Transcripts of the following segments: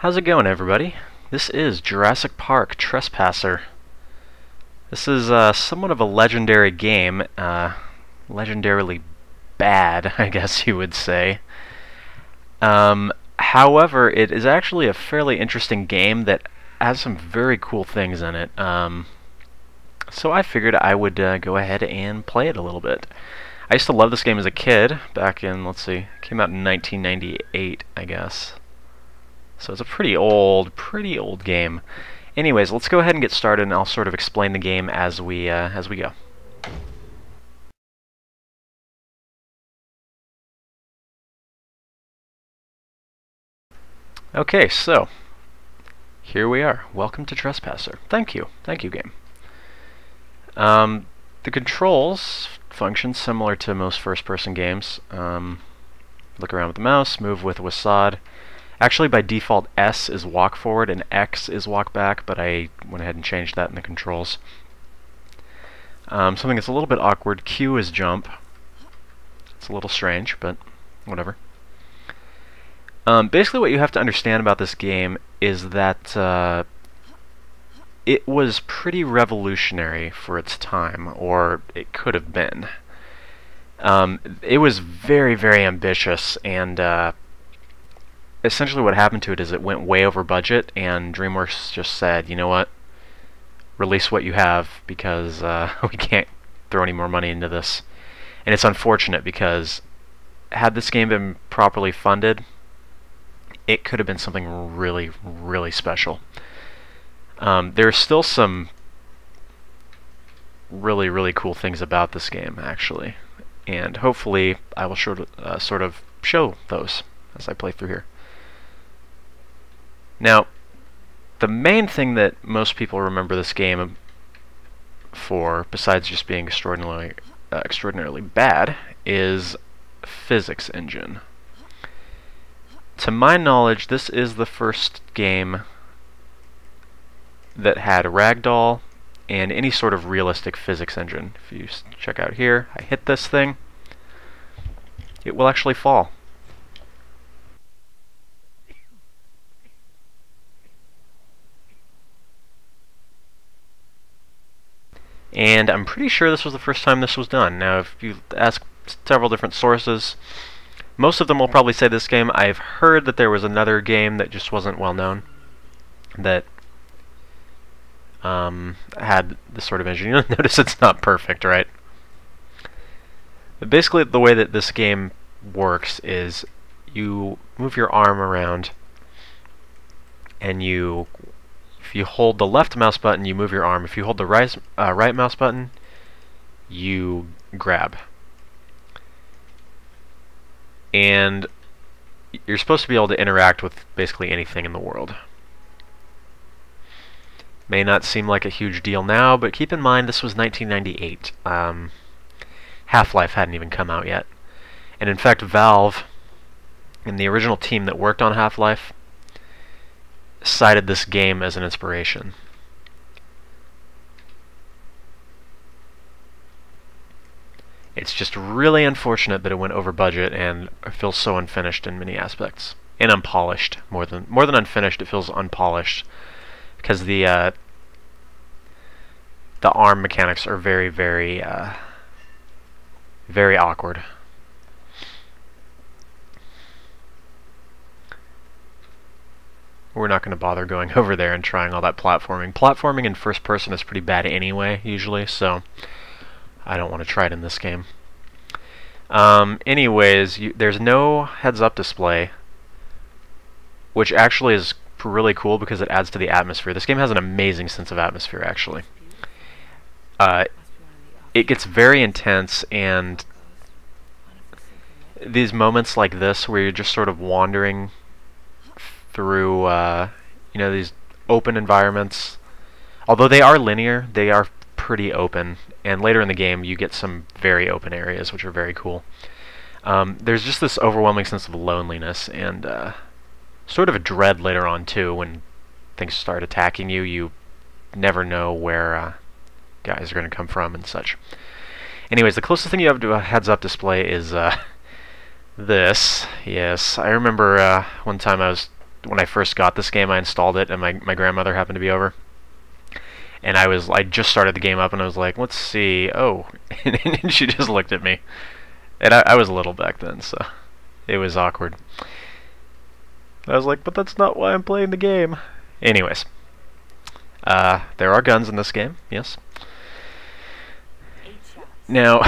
How's it going, everybody? This is Jurassic Park Trespasser. This is somewhat of a legendary game, legendarily bad, I guess you would say. However, it is actually a fairly interesting game that has some very cool things in it. So I figured I would go ahead and play it a little bit. I used to love this game as a kid, back in, let's see, it came out in 1998, I guess. So it's a pretty old game. Anyways, let's go ahead and get started, and I'll sort of explain the game as we go. Okay, so here we are. Welcome to Trespasser. Thank you, game. The controls function similar to most first-person games. Look around with the mouse, move with WASD. Actually, by default, S is walk forward and X is walk back, but I went ahead and changed that in the controls. Something that's a little bit awkward, Q is jump. It's a little strange, but whatever. Basically, what you have to understand about this game is that it was pretty revolutionary for its time, or it could have been. It was very, very ambitious, and essentially what happened to it is it went way over budget, and DreamWorks just said, you know what, release what you have, because we can't throw any more money into this. And it's unfortunate, because had this game been properly funded, it could have been something really, really special. There's still some really, really cool things about this game, actually, and hopefully I will sort of show those as I play through here. Now, the main thing that most people remember this game for, besides just being extraordinarily bad, is physics engine. To my knowledge, this is the first game that had a ragdoll and any sort of realistic physics engine. If you check out here, I hit this thing, it will actually fall. And I'm pretty sure this was the first time this was done. Now, if you ask several different sources, most of them will probably say this game. I've heard that there was another game that just wasn't well known that had this sort of engine. You'll notice it's not perfect, right? But basically, the way that this game works is you move your arm around, and if you hold the left mouse button, you move your arm. If you hold the right mouse button, you grab. And you're supposed to be able to interact with basically anything in the world. May not seem like a huge deal now, but keep in mind this was 1998. Half-Life hadn't even come out yet. And in fact, Valve, and the original team that worked on Half-Life, cited this game as an inspiration. It's just really unfortunate that it went over budget and feels so unfinished in many aspects, and unpolished. More than unfinished, it feels unpolished, because the arm mechanics are very, very, very awkward. We're not going to bother going over there and trying all that platforming. Platforming in first person is pretty bad anyway, usually, so I don't want to try it in this game. Anyways, there's no heads-up display, which actually is really cool because it adds to the atmosphere. This game has an amazing sense of atmosphere, actually. It gets very intense, and these moments like this where you're just sort of wandering through these open environments, although they are linear, they are pretty open, and later in the game you get some very open areas which are very cool. There's just this overwhelming sense of loneliness and sort of a dread later on too. When things start attacking you, you never know where guys are going to come from and such. Anyways, the closest thing you have to a heads-up display is this. Yes, I remember one time I was when I first got this game, I installed it, and my grandmother happened to be over. And I just started the game up, and I was like, let's see, oh, and she just looked at me. And I was little back then, so it was awkward. I was like, but that's not why I'm playing the game. Anyways, there are guns in this game, yes. Now,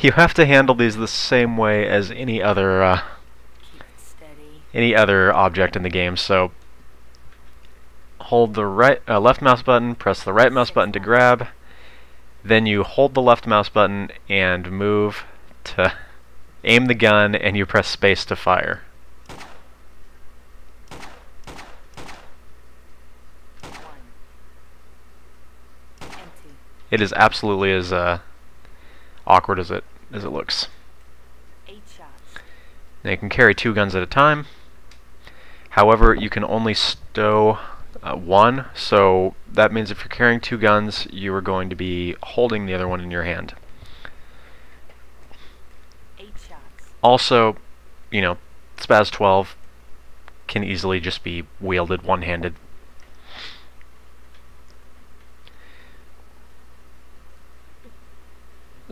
you have to handle these the same way as any other object in the game. So, hold the left mouse button, press the right mouse button to grab, then you hold the left mouse button and move to aim the gun, and you press space to fire. It is absolutely as awkward as it looks. Now you can carry 2 guns at a time. However, you can only stow 1, so that means if you're carrying 2 guns, you are going to be holding the other one in your hand. Also, you know, Spaz 12 can easily just be wielded one-handed.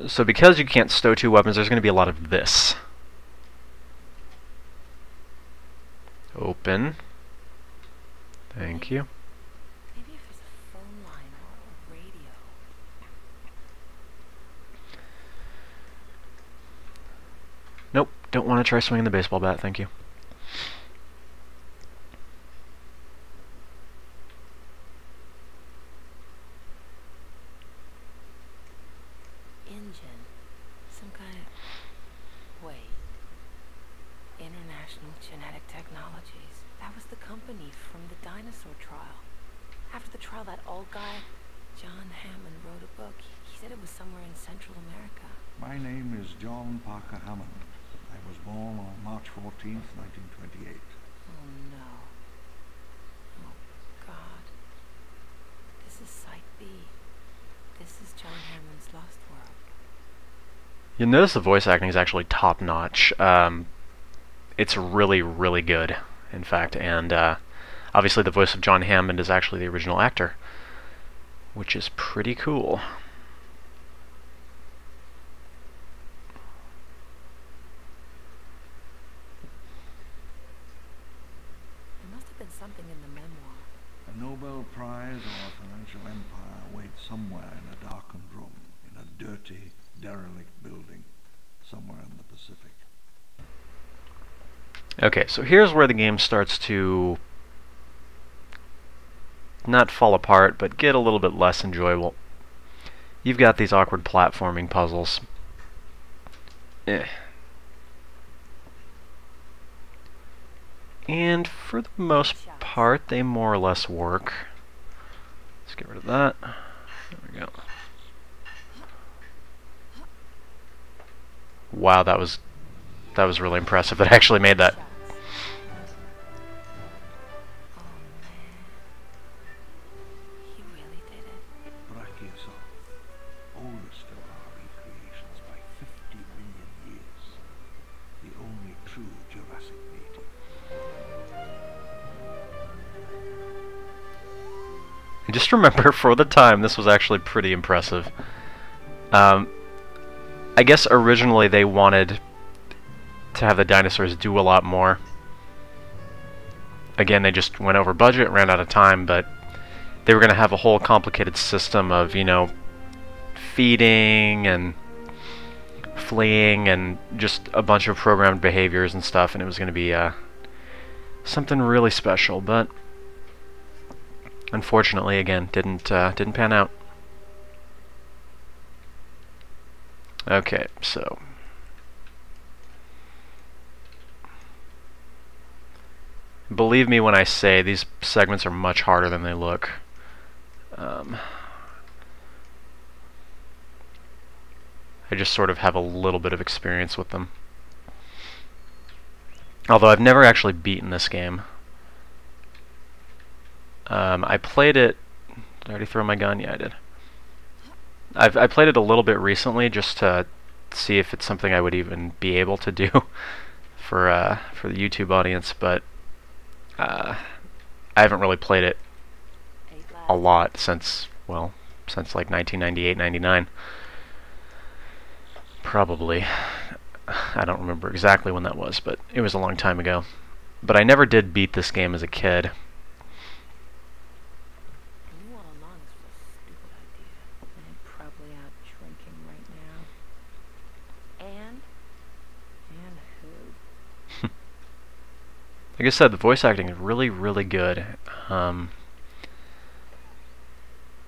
So because you can't stow 2 weapons, there's going to be a lot of this. Open. Thank you. Maybe if there's a phone line or a radio. Nope, don't want to try swinging the baseball bat, thank you. Engine. Some kind of... Wait. International Genetic Technologies. That was the company from the dinosaur trial. After the trial, that old guy, John Hammond, wrote a book. He said it was somewhere in Central America. My name is John Parker Hammond. I was born on March 14th, 1928. Oh no. Oh God. This is Site B. This is John Hammond's Lost World. You'll notice the voice acting is actually top-notch. It's really, really good, in fact, and obviously the voice of John Hammond is actually the original actor, which is pretty cool. There must have been something in the memoir. A Nobel Prize or a financial empire waits somewhere in a darkened room, in a dirty, derelict building, somewhere in the Pacific. Okay, so here's where the game starts to not fall apart, but get a little bit less enjoyable. You've got these awkward platforming puzzles. And for the most part, they more or less work. Let's get rid of that. There we go. Wow, that was really impressive. It actually made that. Oh man. He really did it. Brachiosaurus, oldest of our recreations by 50 million years. The only true Jurassic native. And just remember, for the time, this was actually pretty impressive. I guess originally they wanted to have the dinosaurs do a lot more. Again, they just went over budget, ran out of time, but they were going to have a whole complicated system of, you know, feeding and fleeing and just a bunch of programmed behaviors and stuff, and it was going to be something really special, but unfortunately, again, didn't pan out. Okay, so believe me when I say these segments are much harder than they look. I just sort of have a little bit of experience with them. Although I've never actually beaten this game. I played it... Did I already throw my gun? Yeah, I did. I played it a little bit recently just to see if it's something I would even be able to do for the YouTube audience, but I haven't really played it Hey, a Gladys. lot since, well, since like 1998, 99. Probably. I don't remember exactly when that was, but it was a long time ago. But I never did beat this game as a kid. I knew all along this was a stupid idea. I'm probably out drinking right now. And who? Like I said, the voice acting is really, really good. And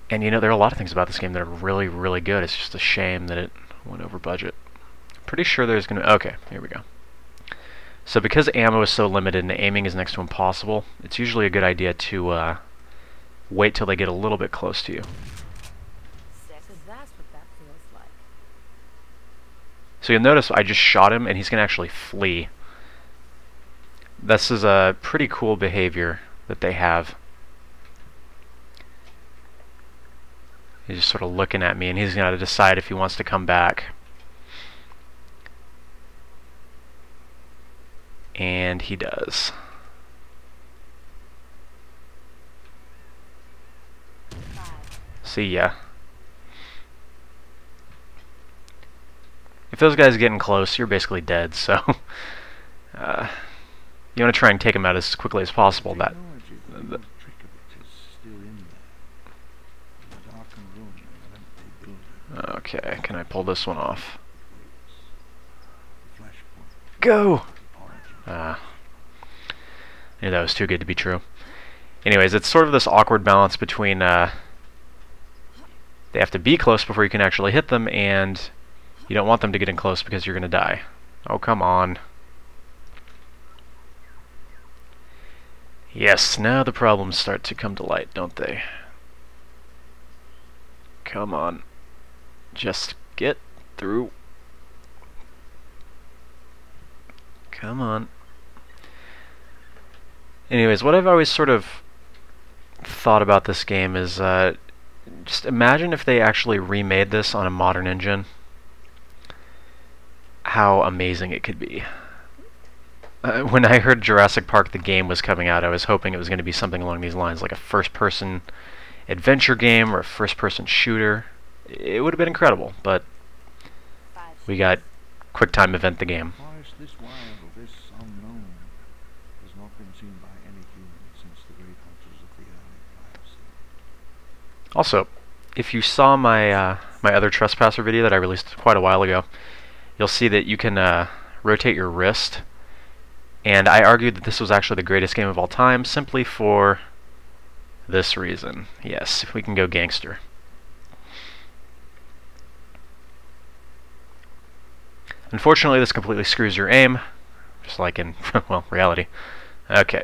you know, there are a lot of things about this game that are really, really good. It's just a shame that it went over budget. Pretty sure there's going to... Okay, here we go. So because ammo is so limited and aiming is next to impossible, it's usually a good idea to wait till they get a little bit close to you. So that's what that feels like. So you'll notice I just shot him and he's going to actually flee. This is a pretty cool behavior that they have. He's just sort of looking at me and he's going to decide if he wants to come back. And he does. See ya. If those guys are getting close, you're basically dead, so you want to try and take them out as quickly as possible. That Technology, the real trick of it is still in there. In a darkened room in an empty building. okay, can I pull this one off? The flashpoint, Go! the origin. Yeah, that was too good to be true. Anyways, it's sort of this awkward balance between they have to be close before you can actually hit them, and you don't want them to get in close because you're going to die. Oh, come on. Yes, now the problems start to come to light, don't they? Come on. Just get through. Come on. Anyways, what I've always sort of thought about this game is just imagine if they actually remade this on a modern engine. How amazing it could be. When I heard Jurassic Park the game was coming out, I was hoping it was going to be something along these lines, like a first-person adventure game or a first-person shooter. It would have been incredible, but we got QuickTime Event the game. Forest this wild or this unknown has not been seen by any human since the great hunters of the early Pliocene. Also, if you saw my my other Trespasser video that I released quite a while ago, you'll see that you can rotate your wrist. And I argued that this was actually the greatest game of all time, simply for this reason. Yes, we can go gangster. Unfortunately, this completely screws your aim, just like in, well, reality. Okay.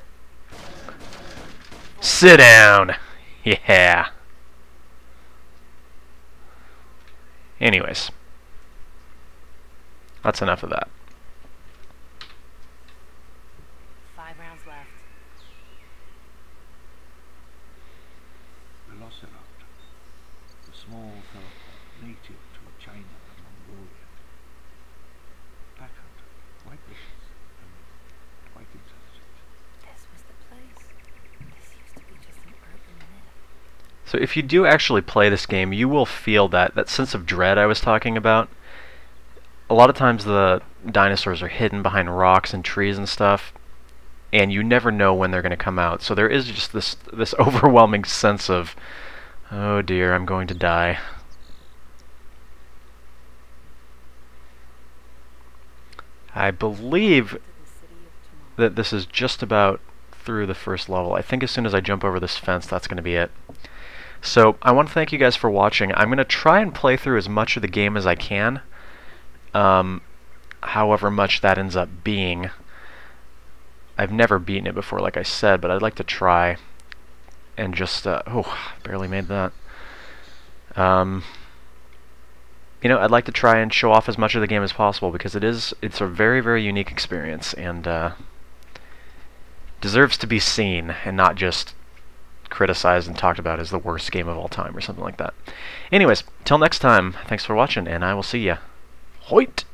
Sit down! Yeah. Anyways. That's enough of that. 5 rounds left. Velocerat, the small theropod native to China and Mongolia. Pack hunter, quite vicious and quite intelligent. This was the place. This used to be just an urban myth. So if you do actually play this game, you will feel that sense of dread I was talking about. A lot of times the dinosaurs are hidden behind rocks and trees and stuff, and you never know when they're going to come out. So there is just this overwhelming sense of, oh dear, I'm going to die. I believe To the city of tomorrow. that this is just about through the first level. I think as soon as I jump over this fence, that's going to be it. So I want to thank you guys for watching. I'm going to try and play through as much of the game as I can. However much that ends up being. I've never beaten it before, like I said, but I'd like to try and just, oh, barely made that. You know, I'd like to try and show off as much of the game as possible because it's a very, very unique experience and deserves to be seen and not just criticized and talked about as the worst game of all time or something like that. Anyways, till next time, thanks for watching, and I will see ya. Hoit!